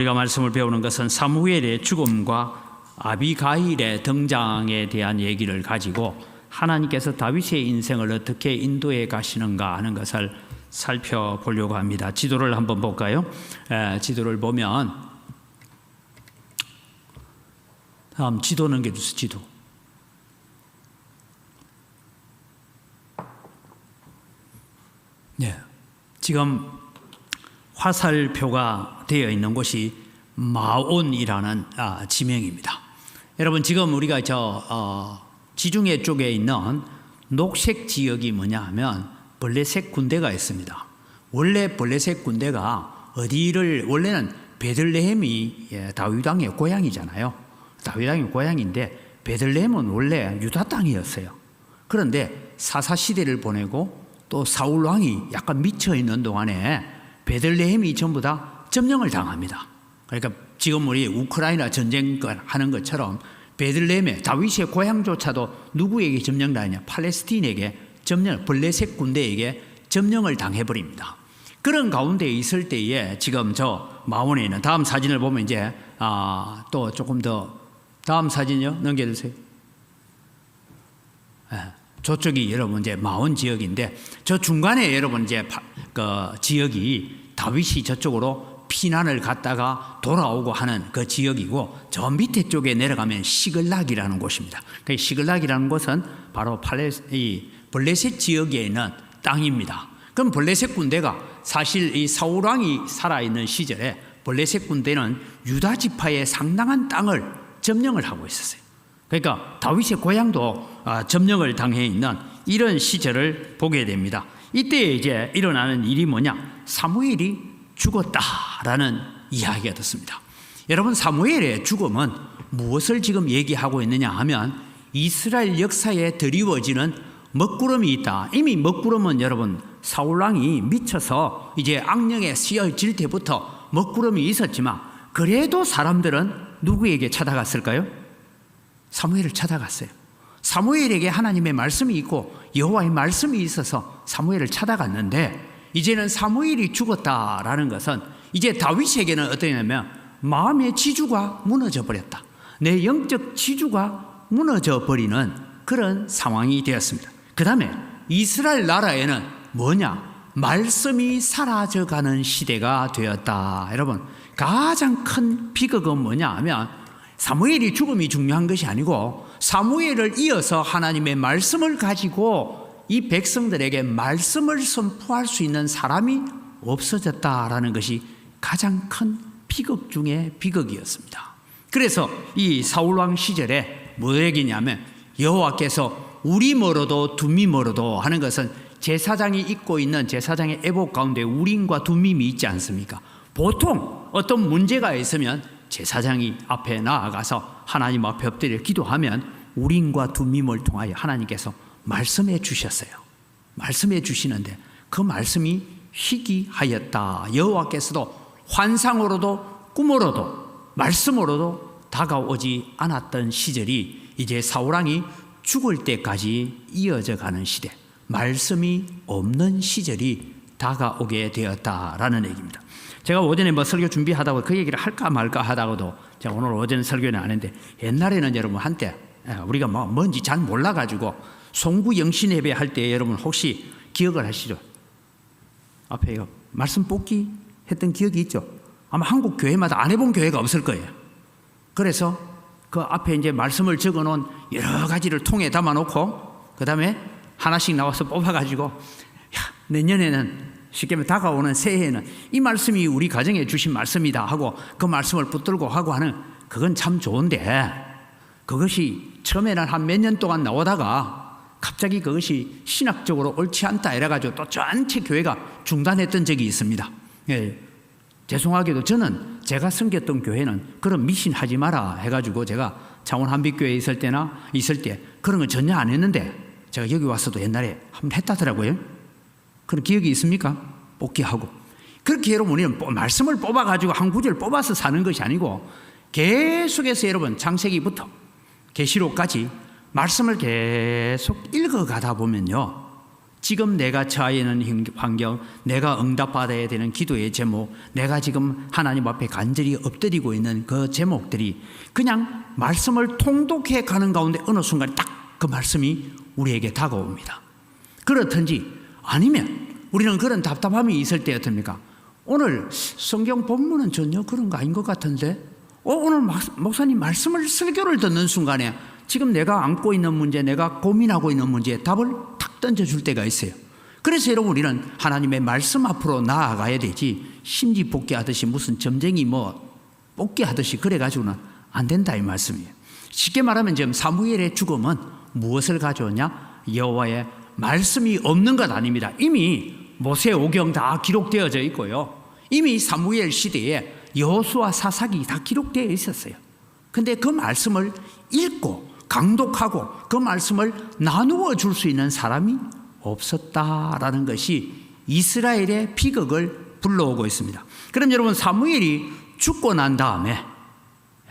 우리가 말씀을 배우는 것은 사무엘의 죽음과 아비가일의 등장에 대한 얘기를 가지고 하나님께서 다윗의 인생을 어떻게 인도해 가시는가 하는 것을 살펴보려고 합니다. 지도를 한번 볼까요? 지도를 보면 다음 지도 넘겨주세요. 지도. 네, 지금 화살표가 되어 있는 곳이 마온이라는 지명입니다. 여러분, 지금 우리가 지중해 쪽에 있는 녹색 지역이 뭐냐 하면 블레셋 군대가 있습니다. 원래 블레셋 군대가 원래는 베들레헴이 다윗 왕의 고향이잖아요. 다윗 왕의 고향인데 베들레헴은 원래 유다 땅이었어요. 그런데 사사 시대를 보내고 또 사울 왕이 약간 미쳐 있는 동안에 베들레헴이 전부 다 점령을 당합니다. 그러니까 지금 우리 우크라이나 전쟁하는 것처럼 베들레헴의 다윗의 고향조차도 누구에게 점령당하냐? 팔레스틴에게 블레셋 군대에게 점령을 당해버립니다. 그런 가운데 있을 때에 지금 저 마온에 있는 다음 사진을 보면 이제 또 조금 더 다음 사진요 넘겨주세요. 저쪽이 여러분 이제 마온 지역인데 저 중간에 여러분 이제 그 지역이 다윗이 저쪽으로 피난을 갔다가 돌아오고 하는 그 지역이고 저 밑에 쪽에 내려가면 시글락이라는 곳입니다. 그 시글락이라는 곳은 바로 블레셋 지역에 있는 땅입니다. 그럼 블레셋 군대가 사실 이 사울 왕이 살아있는 시절에 블레셋 군대는 유다 지파의 상당한 땅을 점령을 하고 있었어요. 그러니까 다윗의 고향도 점령을 당해 있는 이런 시절을 보게 됩니다. 이때 이제 일어나는 일이 뭐냐? 사무엘이 죽었다라는 이야기가 됐습니다. 여러분, 사무엘의 죽음은 무엇을 지금 얘기하고 있느냐 하면 이스라엘 역사에 드리워지는 먹구름이 있다. 이미 먹구름은 여러분 사울왕이 미쳐서 이제 악령에 쓰여질 때부터 먹구름이 있었지만 그래도 사람들은 누구에게 찾아갔을까요? 사무엘을 찾아갔어요. 사무엘에게 하나님의 말씀이 있고 여호와의 말씀이 있어서 사무엘을 찾아갔는데 이제는 사무엘이 죽었다라는 것은 이제 다윗에게는 어떠냐면 마음의 지주가 무너져 버렸다. 내 영적 지주가 무너져 버리는 그런 상황이 되었습니다. 그 다음에 이스라엘 나라에는 뭐냐? 말씀이 사라져가는 시대가 되었다. 여러분, 가장 큰 비극은 뭐냐 하면 사무엘이 죽음이 중요한 것이 아니고 사무엘을 이어서 하나님의 말씀을 가지고 이 백성들에게 말씀을 선포할 수 있는 사람이 없어졌다라는 것이 가장 큰 비극 중의 비극이었습니다. 그래서 이 사울왕 시절에 뭐 얘기냐면 여호와께서 우리 멀어도 둠이 멀어도 하는 것은 제사장이 입고 있는 제사장의 에봇 가운데 우림과 둠임이 있지 않습니까? 보통 어떤 문제가 있으면 제사장이 앞에 나아가서 하나님 앞에 엎드려 기도하면 우림과 둠임을 통하여 하나님께서 말씀해 주셨어요. 말씀해 주시는데 그 말씀이 희귀하였다. 여호와께서도 환상으로도 꿈으로도 말씀으로도 다가오지 않았던 시절이 이제 사울왕이 죽을 때까지 이어져 가는 시대, 말씀이 없는 시절이 다가오게 되었다라는 얘기입니다. 제가 오전에 설교 준비하다가 그 얘기를 할까 말까 하다가도 제가 오늘 오전 설교는 안 했는데 옛날에는 여러분 한때 우리가 뭔지 잘 몰라가지고 송구 영신 예배 할 때 여러분 혹시 기억을 하시죠? 앞에 말씀 뽑기 했던 기억이 있죠? 아마 한국 교회마다 안 해본 교회가 없을 거예요. 그래서 그 앞에 이제 말씀을 적어 놓은 여러 가지를 통에 담아 놓고 그 다음에 하나씩 나와서 뽑아가지고 내년에는 쉽게 말하면 다가오는 새해에는 이 말씀이 우리 가정에 주신 말씀이다 하고 그 말씀을 붙들고 하고 하는 그건 참 좋은데 그것이 처음에는 한 몇 년 동안 나오다가 갑자기 그것이 신학적으로 옳지 않다 이래가지고 또 전체 교회가 중단했던 적이 있습니다. 죄송하게도 저는 제가 섬겼던 교회는 그런 미신 하지 마라 해가지고 제가 창원 한빛교회에 있을 때 그런 건 전혀 안 했는데 제가 여기 와서도 옛날에 한번 했다더라고요. 그런 기억이 있습니까? 뽑기하고. 그렇게 여러분 우리는 말씀을 뽑아가지고 한 구절 뽑아서 사는 것이 아니고 계속해서 여러분 창세기부터 계시록까지 말씀을 계속 읽어가다 보면요 지금 내가 처해 있는 환경, 내가 응답받아야 되는 기도의 제목, 내가 지금 하나님 앞에 간절히 엎드리고 있는 그 제목들이 그냥 말씀을 통독해 가는 가운데 어느 순간 딱 그 말씀이 우리에게 다가옵니다. 그렇든지 아니면 우리는 그런 답답함이 있을 때 어떻습니까? 오늘 성경 본문은 전혀 그런 거 아닌 것 같은데 오늘 목사님 말씀을 설교를 듣는 순간에 지금 내가 안고 있는 문제, 내가 고민하고 있는 문제에 답을 탁 던져줄 때가 있어요. 그래서 여러분 우리는 하나님의 말씀 앞으로 나아가야 되지 심지 복귀하듯이 무슨 점쟁이 복귀하듯이 그래가지고는 안 된다 이 말씀이에요. 쉽게 말하면 지금 사무엘의 죽음은 무엇을 가져오냐? 여호와의 말씀이 없는 것 아닙니다. 이미 모세 오경 다 기록되어져 있고요. 이미 사무엘 시대에 여호수아 사사기 다 기록되어 있었어요. 근데 그 말씀을 읽고 강독하고 그 말씀을 나누어 줄 수 있는 사람이 없었다라는 것이 이스라엘의 비극을 불러오고 있습니다. 그럼 여러분 사무엘이 죽고 난 다음에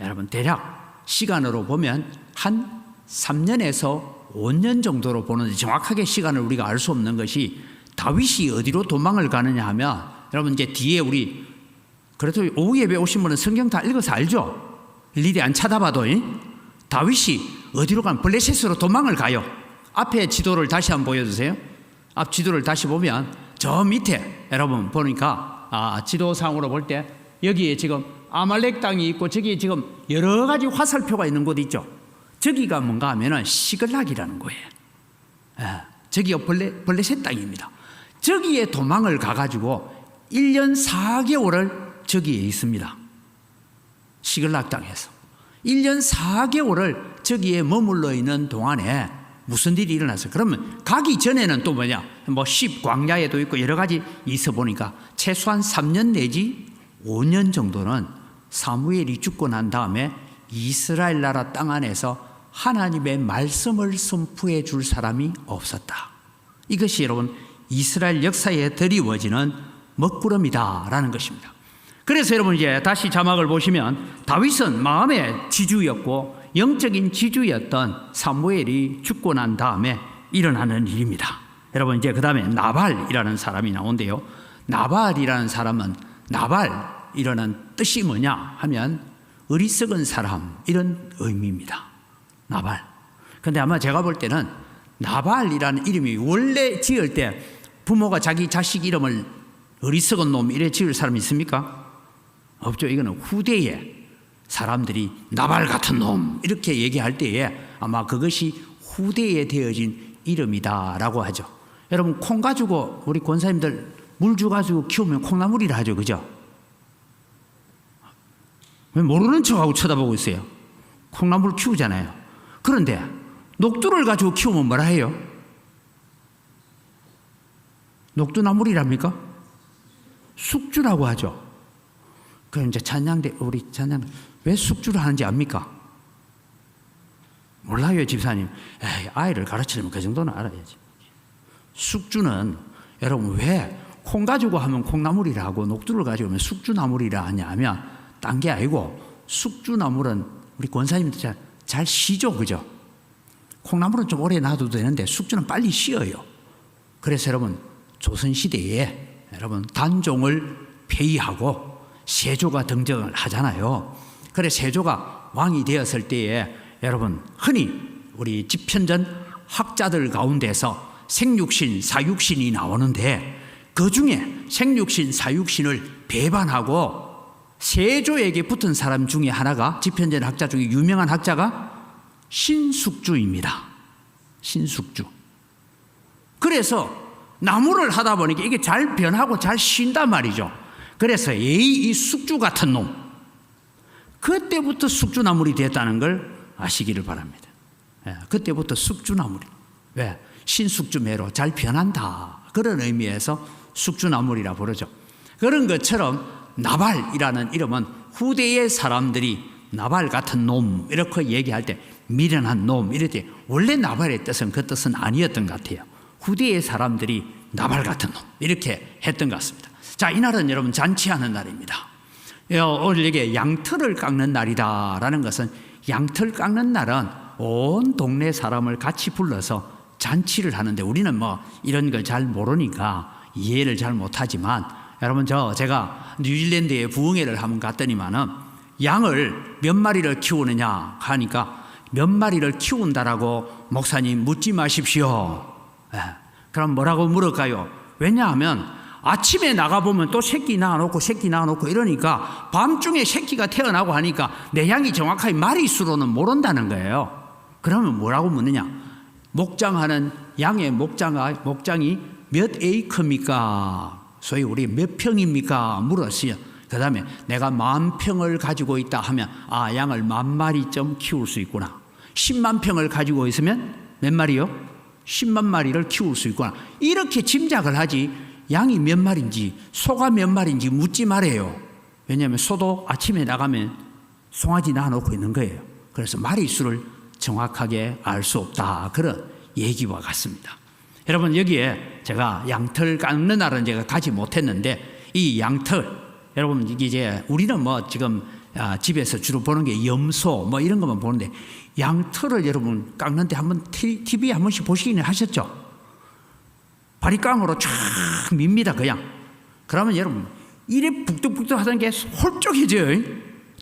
여러분 대략 시간으로 보면 한 3년에서 5년 정도로 보는데 정확하게 시간을 우리가 알 수 없는 것이 다윗이 어디로 도망을 가느냐 하면 여러분 이제 뒤에 우리 그래도 오후 예배 오신 분은 성경 다 읽어서 알죠? 일일이 안 찾아봐도 다윗이 어디로 가면 블레셋으로 도망을 가요. 앞에 지도를 다시 한번 보여주세요. 앞 지도를 다시 보면 저 밑에 여러분 보니까 지도상으로 볼 때 여기에 지금 아말렉 땅이 있고 저기 지금 여러 가지 화살표가 있는 곳 있죠. 저기가 뭔가 하면은 시글락이라는 거예요. 저기가 블레셋 땅입니다. 저기에 도망을 가가지고 1년 4개월을 저기에 있습니다. 시글락 땅에서 1년 4개월을 저기에 머물러 있는 동안에 무슨 일이 일어났어요? 그러면 가기 전에는 또 뭐냐? 광야에도 있고 여러 가지 있어 보니까 최소한 3년 내지 5년 정도는 사무엘이 죽고 난 다음에 이스라엘 나라 땅 안에서 하나님의 말씀을 선포해 줄 사람이 없었다. 이것이 여러분 이스라엘 역사에 드리워지는 먹구름이다라는 것입니다. 그래서 여러분 이제 다시 자막을 보시면 다윗은 마음의 지주였고 영적인 지주였던 사무엘이 죽고 난 다음에 일어나는 일입니다. 여러분 이제 그 다음에 나발이라는 사람이 나오는데요. 나발이라는 사람은 나발이라는 뜻이 뭐냐 하면 어리석은 사람 이런 의미입니다. 나발. 근데 아마 제가 볼 때는 나발이라는 이름이 원래 지을 때 부모가 자기 자식 이름을 어리석은 놈 이래 지을 사람이 있습니까? 없죠. 이거는 후대에 사람들이 나발 같은 놈 이렇게 얘기할 때에 아마 그것이 후대에 되어진 이름이다라고 하죠. 여러분 콩 가지고 우리 권사님들 물 줘가지고 키우면 콩나물이라 하죠. 그죠? 왜 모르는 척하고 쳐다보고 있어요? 콩나물 키우잖아요. 그런데 녹두를 가지고 키우면 뭐라 해요? 녹두나물이랍니까? 숙주라고 하죠. 그럼 이제 우리 찬양 왜 숙주를 하는지 압니까? 몰라요, 집사님. 아이를 가르치려면 그 정도는 알아야지. 숙주는 여러분 왜 콩 가지고 하면 콩나물이라 하고 녹두를 가지고 하면 숙주나물이라 하냐 하면 딴 게 아니고 숙주나물은 우리 권사님들 잘 쉬죠, 그죠? 콩나물은 좀 오래 놔둬도 되는데 숙주는 빨리 쉬어요. 그래서 여러분 조선시대에 여러분 단종을 폐위하고 세조가 등장을 하잖아요. 그래 세조가 왕이 되었을 때에 여러분 흔히 우리 집현전 학자들 가운데서 생육신, 사육신이 나오는데 그 중에 생육신, 사육신을 배반하고 세조에게 붙은 사람 중에 하나가 집현전 학자 중에 유명한 학자가 신숙주입니다. 신숙주. 그래서 나무를 하다 보니까 이게 잘 변하고 잘 쉰단 말이죠. 그래서 이 숙주 같은 놈, 그때부터 숙주나물이 됐다는 걸 아시기를 바랍니다. 그때부터 숙주나물이. 왜? 신숙주매로 잘 변한다. 그런 의미에서 숙주나물이라 부르죠. 그런 것처럼 나발이라는 이름은 후대의 사람들이 나발 같은 놈 이렇게 얘기할 때 미련한 놈 이럴 때 원래 나발의 뜻은 그 뜻은 아니었던 것 같아요. 후대의 사람들이 나발 같은 놈 이렇게 했던 것 같습니다. 자, 이날은 여러분 잔치하는 날입니다. 오늘 이게 양털을 깎는 날이다라는 것은 양털 깎는 날은 온 동네 사람을 같이 불러서 잔치를 하는데 우리는 뭐 이런 걸 잘 모르니까 이해를 잘 못하지만 여러분 제가 뉴질랜드에 부흥회를 한번 갔더니만은 양을 몇 마리를 키우느냐 하니까 몇 마리를 키운다라고 목사님 묻지 마십시오. 그럼 뭐라고 물을까요? 왜냐하면 아침에 나가보면 또 새끼 낳아놓고 이러니까 밤중에 새끼가 태어나고 하니까 내 양이 정확하게 마리수로는 모른다는 거예요. 그러면 뭐라고 묻느냐? 목장하는 양의 목장이 몇 에이커입니까? 소위 우리 몇 평입니까? 물었어요. 그 다음에 내가 10,000평을 가지고 있다 하면 양을 10,000마리쯤 키울 수 있구나. 10만 평을 가지고 있으면 몇 마리요? 10만 마리를 키울 수 있구나. 이렇게 짐작을 하지 양이 몇 마리인지 소가 몇 마리인지 묻지 말아요. 왜냐하면 소도 아침에 나가면 송아지 낳아놓고 있는 거예요. 그래서 마리수를 정확하게 알 수 없다. 그런 얘기와 같습니다. 여러분 여기에 제가 양털 깎는 날은 제가 가지 못했는데 이 양털 여러분 이제 우리는 뭐 지금 집에서 주로 보는 게 염소 뭐 이런 것만 보는데 양털을 여러분 깎는데 한번 TV에 한 번씩 보시긴 하셨죠? 바리깡으로 쫙 밉니다 그냥. 그러면 여러분 이래 북적북적 하던 게 홀쭉해져요.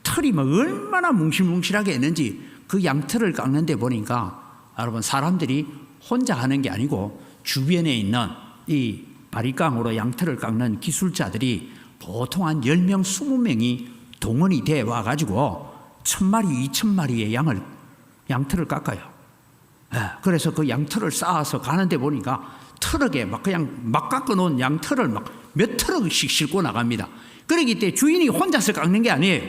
털이 막 얼마나 뭉실뭉실하게 있는지 그 양털을 깎는데 보니까 여러분 사람들이 혼자 하는 게 아니고 주변에 있는 이 바리깡으로 양털을 깎는 기술자들이 보통 한 10명, 20명이 동원이 돼 와가지고 1,000마리, 2,000마리의 양털을 깎아요. 그래서 그 양털을 쌓아서 가는데 보니까 트럭에 막 그냥 막 깎아놓은 양털을 막 몇 트럭씩 싣고 나갑니다. 그러기 때문에 주인이 혼자서 깎는 게 아니에요.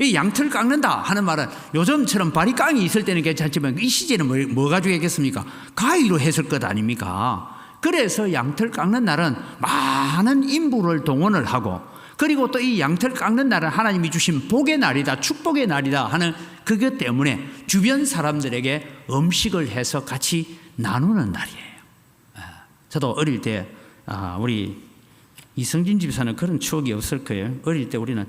이 양털 깎는다 하는 말은 요즘처럼 바리깡이 있을 때는 괜찮지만 이 시제는 뭐 가지고 했겠습니까? 가위로 했을 것 아닙니까? 그래서 양털 깎는 날은 많은 인부를 동원을 하고 그리고 또 이 양털 깎는 날은 하나님이 주신 복의 날이다, 축복의 날이다 하는 그것 때문에 주변 사람들에게 음식을 해서 같이 나누는 날이에요. 저도 어릴 때 우리 이성진 집에서는 그런 추억이 없을 거예요. 어릴 때 우리는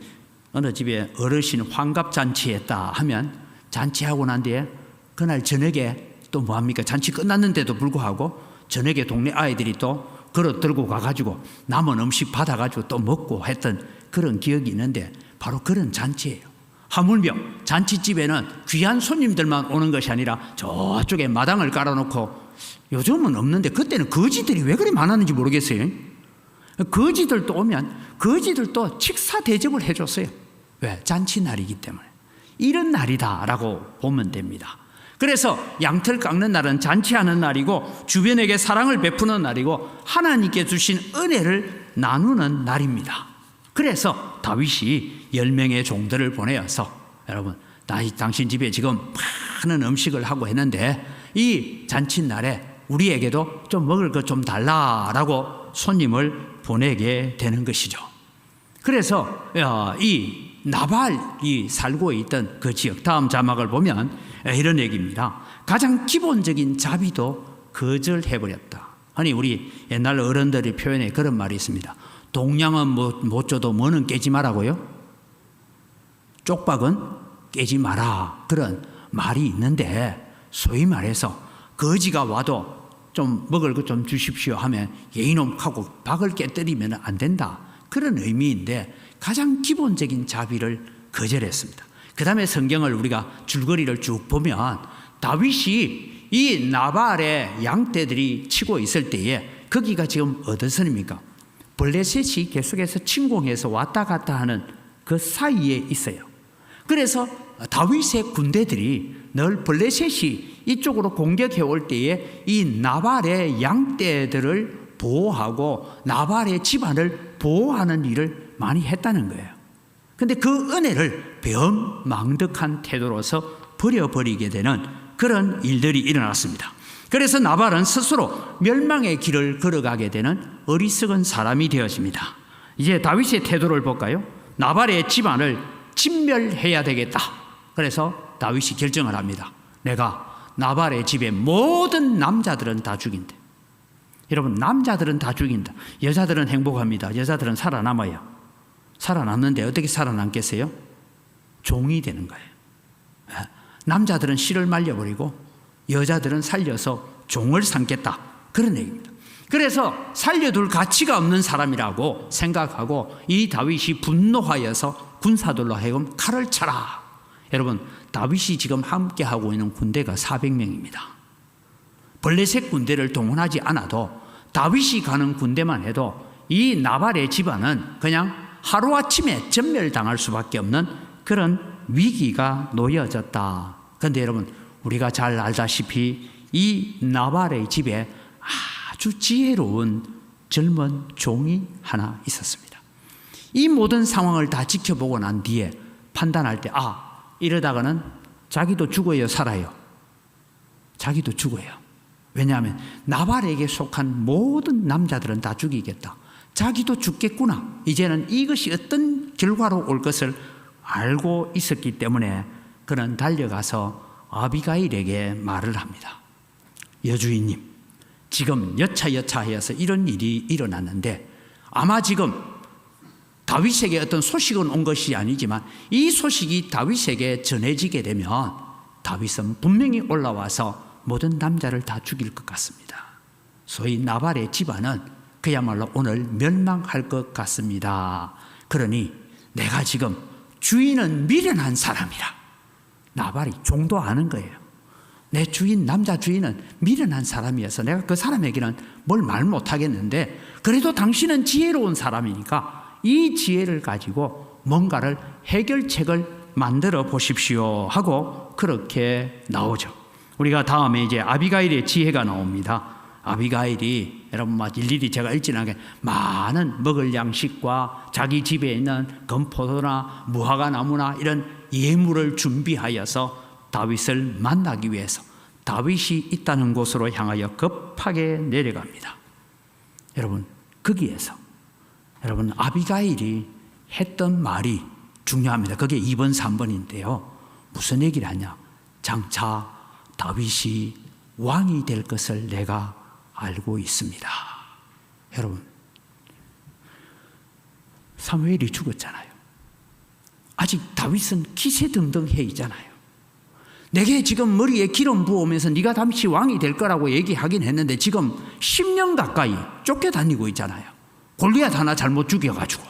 어느 집에 어르신 환갑잔치했다 하면 잔치하고 난 뒤에 그날 저녁에 또 뭐합니까? 잔치 끝났는데도 불구하고 저녁에 동네 아이들이 또 그릇 들고 가가지고 남은 음식 받아가지고 또 먹고 했던 그런 기억이 있는데 바로 그런 잔치예요. 하물며 잔치집에는 귀한 손님들만 오는 것이 아니라 저쪽에 마당을 깔아놓고 요즘은 없는데 그때는 거지들이 왜 그리 많았는지 모르겠어요. 거지들도 오면 거지들도 식사 대접을 해줬어요. 왜? 잔치날이기 때문에. 이런 날이다라고 보면 됩니다. 그래서 양털 깎는 날은 잔치하는 날이고 주변에게 사랑을 베푸는 날이고 하나님께 주신 은혜를 나누는 날입니다. 그래서 다윗이 10명의 종들을 보내어서 여러분 당신 집에 지금 많은 음식을 하고 했는데 이 잔칫날에 우리에게도 좀 먹을 것 좀 달라라고 손님을 보내게 되는 것이죠. 그래서 이 나발이 살고 있던 그 지역 다음 자막을 보면 이런 얘기입니다. 가장 기본적인 자비도 거절해버렸다. 아니 우리 옛날 어른들이 표현에 그런 말이 있습니다. 동양은 못 줘도 뭐는 깨지 마라고요? 쪽박은 깨지 마라. 그런 말이 있는데 소위 말해서 거지가 와도 좀 먹을 것 좀 주십시오 하면 예의놈하고 박을 깨뜨리면 안 된다. 그런 의미인데 가장 기본적인 자비를 거절했습니다. 그 다음에 성경을 우리가 줄거리를 쭉 보면 다윗이 이 나발의 양떼들이 치고 있을 때에 거기가 지금 어떤 선입니까? 블레셋이 계속해서 침공해서 왔다 갔다 하는 그 사이에 있어요. 그래서 다윗의 군대들이 늘 블레셋이 이쪽으로 공격해 올 때에 이 나발의 양떼들을 보호하고 나발의 집안을 보호하는 일을 많이 했다는 거예요. 그런데 그 은혜를 배은망덕한 태도로서 버려버리게 되는 그런 일들이 일어났습니다. 그래서 나발은 스스로 멸망의 길을 걸어가게 되는 어리석은 사람이 되었습니다. 이제 다윗의 태도를 볼까요? 나발의 집안을 진멸해야 되겠다. 그래서 다윗이 결정을 합니다. 내가 나발의 집의 모든 남자들은 다 죽인다. 여러분 남자들은 다 죽인다. 여자들은 행복합니다. 여자들은 살아남아요. 살아남는데 어떻게 살아남겠어요? 종이 되는 거예요. 남자들은 씨를 말려버리고 여자들은 살려서 종을 삼겠다, 그런 얘기입니다. 그래서 살려둘 가치가 없는 사람이라고 생각하고 이 다윗이 분노하여서 군사들로 하여금 칼을 차라. 여러분, 다윗이 지금 함께하고 있는 군대가 400명입니다. 블레셋 군대를 동원하지 않아도 다윗이 가는 군대만 해도 이 나발의 집안은 그냥 하루아침에 전멸당할 수밖에 없는 그런 위기가 놓여졌다. 그런데 여러분, 우리가 잘 알다시피 이 나발의 집에 아주 지혜로운 젊은 종이 하나 있었습니다. 이 모든 상황을 다 지켜보고 난 뒤에 판단할 때 이러다가는 자기도 죽어요, 살아요? 자기도 죽어요. 왜냐하면 나발에게 속한 모든 남자들은 다 죽이겠다. 자기도 죽겠구나. 이제는 이것이 어떤 결과로 올 것을 알고 있었기 때문에 그는 달려가서 아비가일에게 말을 합니다. 여주인님, 지금 여차여차하여서 이런 일이 일어났는데 아마 지금 다윗에게 어떤 소식은 온 것이 아니지만 이 소식이 다윗에게 전해지게 되면 다윗은 분명히 올라와서 모든 남자를 다 죽일 것 같습니다. 소위 나발의 집안은 그야말로 오늘 멸망할 것 같습니다. 그러니 내가 지금 주인은 미련한 사람이라. 나발이 종도 아는 거예요. 내 주인, 남자 주인은 미련한 사람이어서 내가 그 사람에게는 뭘 말 못하겠는데 그래도 당신은 지혜로운 사람이니까 이 지혜를 가지고 뭔가를 해결책을 만들어 보십시오 하고 그렇게 나오죠. 우리가 다음에 이제 아비가일의 지혜가 나옵니다. 아비가일이 여러분 일일이 제가 읽지 않게 많은 먹을 양식과 자기 집에 있는 건포도나 무화과 나무나 이런 예물을 준비하여서 다윗을 만나기 위해서 다윗이 있다는 곳으로 향하여 급하게 내려갑니다. 여러분, 거기에서 여러분 아비가일이 했던 말이 중요합니다. 그게 2번, 3번인데요. 무슨 얘기를 하냐? 장차 다윗이 왕이 될 것을 내가 알고 있습니다. 여러분, 사무엘이 죽었잖아요. 아직 다윗은 기세등등해 있잖아요. 내게 지금 머리에 기름 부으면서 네가 다윗이 왕이 될 거라고 얘기하긴 했는데 지금 10년 가까이 쫓겨다니고 있잖아요. 골리앗 하나 잘못 죽여가지고.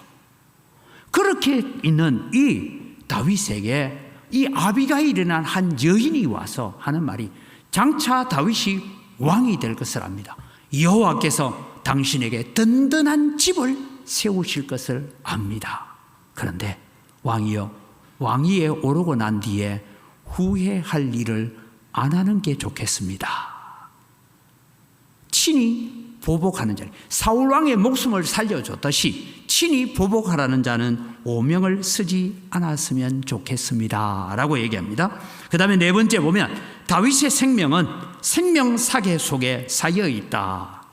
그렇게 있는 이 다윗에게 이 아비가일이라는 한 여인이 와서 하는 말이 장차 다윗이 왕이 될 것을 압니다. 여호와께서 당신에게 든든한 집을 세우실 것을 압니다. 그런데 왕이여, 왕위에 오르고 난 뒤에 후회할 일을 안 하는 게 좋겠습니다. 친히 보복하는 자, 사울 왕의 목숨을 살려줬듯이 친히 보복하라는 자는 오명을 쓰지 않았으면 좋겠습니다 라고 얘기합니다. 그 다음에 네 번째 보면 다윗의 생명은 생명사계 속에 쌓여 있다.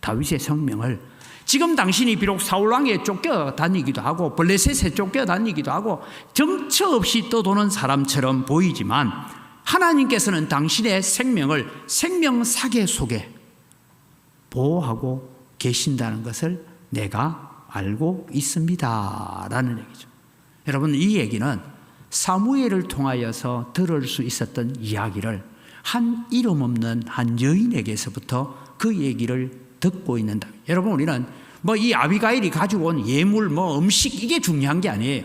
다윗의 생명을 지금 당신이 비록 사울왕에 쫓겨다니기도 하고 블레셋에 쫓겨다니기도 하고 정처 없이 떠도는 사람처럼 보이지만 하나님께서는 당신의 생명을 생명사계 속에 보호하고 계신다는 것을 내가 알고 있습니다 라는 얘기죠. 여러분, 이 얘기는 사무엘을 통하여서 들을 수 있었던 이야기를 한 이름 없는 한 여인에게서부터 그 얘기를 듣고 있는다. 여러분, 우리는 이 아비가일이 가지고 온 예물, 음식 이게 중요한 게 아니에요.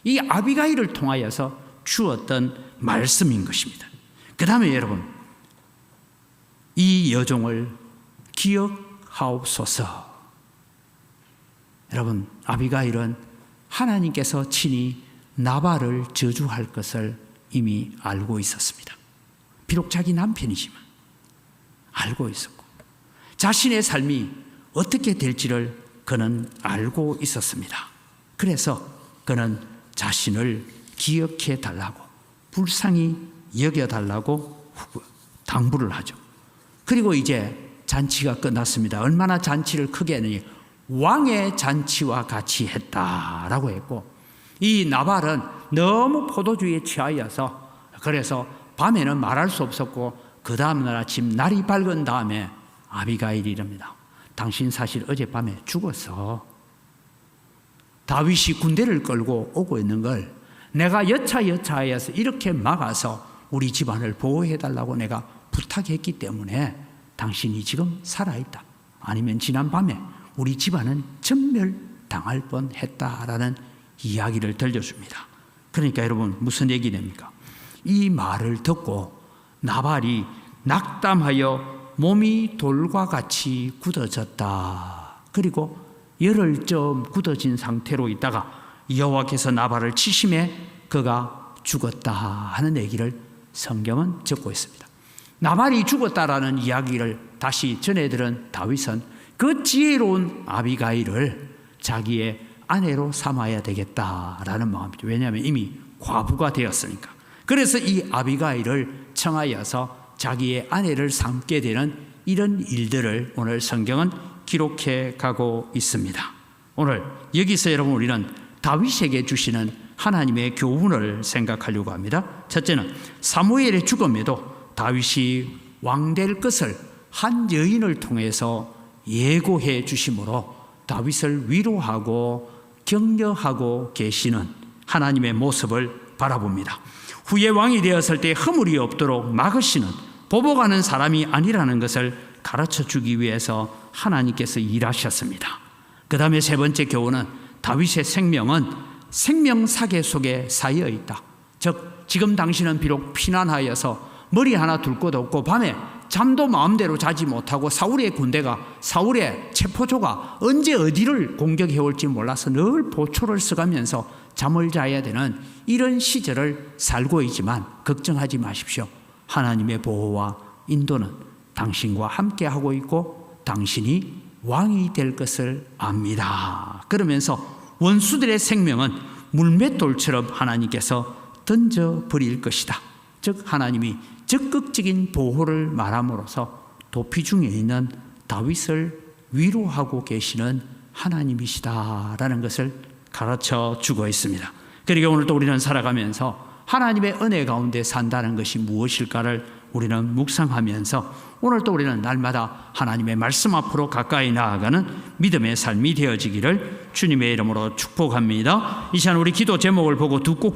이 아비가일을 통하여서 주었던 말씀인 것입니다. 그 다음에 여러분, 이 여종을 기억하옵소서. 여러분, 아비가일은 하나님께서 친히 나발을 저주할 것을 이미 알고 있었습니다. 비록 자기 남편이지만 알고 있었고 자신의 삶이 어떻게 될지를 그는 알고 있었습니다. 그래서 그는 자신을 기억해 달라고, 불쌍히 여겨 달라고 당부를 하죠. 그리고 이제 잔치가 끝났습니다. 얼마나 잔치를 크게 했느니 왕의 잔치와 같이 했다라고 했고, 이 나발은 너무 포도주의에 취하여서 그래서 밤에는 말할 수 없었고 그 다음날 아침 날이 밝은 다음에 아비가일이 이럽니다. 당신 사실 어젯밤에 죽었어. 다윗이 군대를 끌고 오고 있는 걸 내가 여차여차하여서 이렇게 막아서 우리 집안을 보호해달라고 내가 부탁했기 때문에 당신이 지금 살아있다. 아니면 지난 밤에 우리 집안은 전멸당할 뻔했다라는 이야기를 들려줍니다. 그러니까 여러분 무슨 얘기 됩니까? 이 말을 듣고 나발이 낙담하여 몸이 돌과 같이 굳어졌다. 그리고 열흘 좀 굳어진 상태로 있다가 여호와께서 나발을 치심에 그가 죽었다 하는 얘기를 성경은 적고 있습니다. 나발이 죽었다라는 이야기를 다시 전해 들은 다윗은 그 지혜로운 아비가일을 자기의 아내로 삼아야 되겠다라는 마음이죠. 왜냐하면 이미 과부가 되었으니까. 그래서 이 아비가일을 청하여서 자기의 아내를 삼게 되는 이런 일들을 오늘 성경은 기록해 가고 있습니다. 오늘 여기서 여러분 우리는 다윗에게 주시는 하나님의 교훈을 생각하려고 합니다. 첫째는 사무엘의 죽음에도 다윗이 왕될 것을 한 여인을 통해서 예고해 주심으로 다윗을 위로하고 격려하고 계시는 하나님의 모습을 바라봅니다. 후에 왕이 되었을 때 허물이 없도록 막으시는 보복하는 사람이 아니라는 것을 가르쳐 주기 위해서 하나님께서 일하셨습니다. 그 다음에 세 번째 교훈은 다윗의 생명은 생명사계 속에 쌓여 있다. 즉 지금 당신은 비록 피난하여서 머리 하나 둘 곳 없고 밤에 잠도 마음대로 자지 못하고 사울의 군대가 사울의 체포조가 언제 어디를 공격해 올지 몰라서 늘 보초를 써가면서 잠을 자야 되는 이런 시절을 살고 있지만 걱정하지 마십시오. 하나님의 보호와 인도는 당신과 함께하고 있고 당신이 왕이 될 것을 압니다. 그러면서 원수들의 생명은 물맷돌처럼 하나님께서 던져버릴 것이다. 즉 하나님이 적극적인 보호를 말함으로써 도피 중에 있는 다윗을 위로하고 계시는 하나님이시다라는 것을 가르쳐 주고 있습니다. 그리고 오늘 또 우리는 살아가면서 하나님의 은혜 가운데 산다는 것이 무엇일까를 우리는 묵상하면서 오늘 또 우리는 날마다 하나님의 말씀 앞으로 가까이 나아가는 믿음의 삶이 되어지기를 주님의 이름으로 축복합니다. 이 시간 우리 기도 제목을 보고 두 꼭지